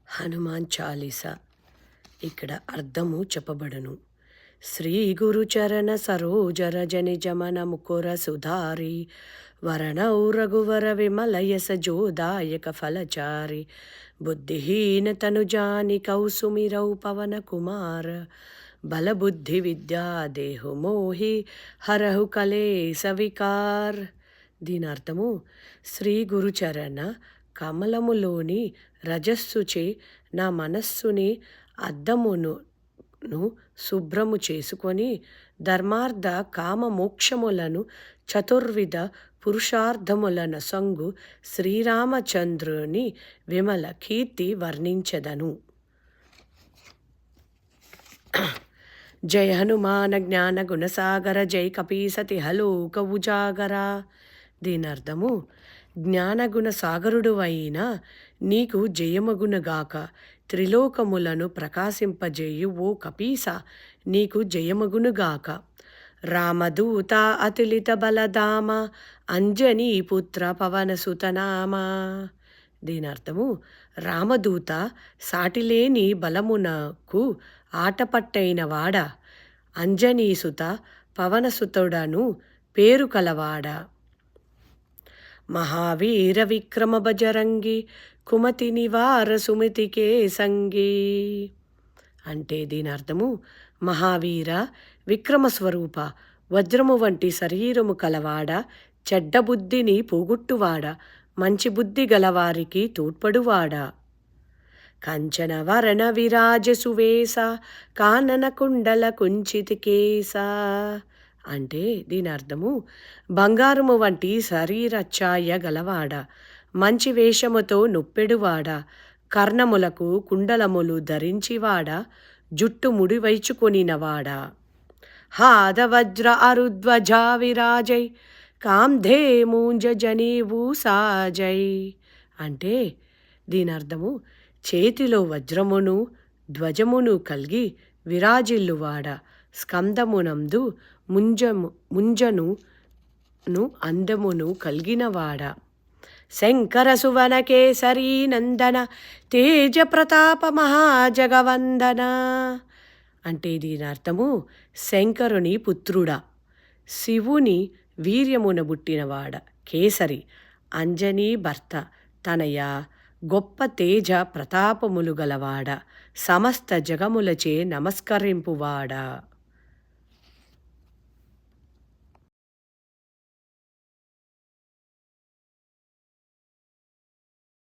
హనుమాన్ చాలీసా ఇక్కడ అర్థము చెప్పబడును. శ్రీ గురుచరణ సరోజర జనిజమన ముకుర సుధారి వరణౌ రఘువర విమలయస జోదాయక ఫలచారి బుద్ధిహీన తనుజాని కౌసుమిరౌ పవన కుమార బలబుద్ధి విద్యా దేహు మోహి హరహు కలే సవికార్. దీని అర్థము, శ్రీ గురుచరణ కమలములోని రజస్సుచే నా మనస్సుని అద్దమును శుభ్రము చేసుకొని ధర్మార్థ కామ మోక్షములను చతుర్విధ పురుషార్థములను సంగు శ్రీరామచంద్రుని విమల కీర్తి వర్ణించదను. జయ హనుమాన జ్ఞాన గుణసాగర జై కపీసతి హలోక ఉజాగర. దీని అర్థము, జ్ఞానగుణ సాగరుడు అయిన నీకు జయమగునగాక, త్రిలోకములను ప్రకాశింపజేయు ఓ కపీస నీకు జయమగునుగాక. రామదూత అతులిత బలధామ అంజనీ పుత్ర పవనసుతనామ. దీని అర్థము, రామదూత సాటిలేని బలమునకు ఆటపట్టైన వాడ, అంజనీసుత పవనసుతుడను పేరు కలవాడ. మహావీర విక్రమ బజరంగి కుమతి నివార సుమతికే సంగి. అంటే దీని అర్థము, మహావీర విక్రమస్వరూప వజ్రము వంటి శరీరము కలవాడ, చెడ్డ బుద్ధిని పోగొట్టువాడ, మంచి బుద్ధి గలవారికి తోడ్పడువాడ. కంచన వరణ విరాజ సువేశ కానన కుండల కుంచితి కేశ. అంటే దీని అర్థము, బంగారము వంటి శరీరఛాయ గలవాడ, మంచి వేషముతో నొప్పెడువాడ, కర్ణములకు కుండలములు ధరించివాడ, జుట్టు ముడివైచుకొనినవాడ. హాద వజ్ర అరుధ్వజా విరాజై కాంధే మూంజ జనీవు సాజై. అంటే దీని అర్థము, చేతిలో వజ్రమును ధ్వజమును కలిగి విరాజిల్లువాడ, స్కందమునందు ముంజను అందమును కలిగినవాడ. శంకర సువన కేసరీ నందన తేజ ప్రతాప మహాజగవందన. అంటే దీని అర్థము, శంకరుని పుత్రుడా, శివుని వీర్యమున బుట్టినవాడ, కేసరి అంజనీ భర్త తనయ, గొప్ప తేజ ప్రతాపములు గలవాడ, సమస్త జగములచే నమస్కరింపువాడ.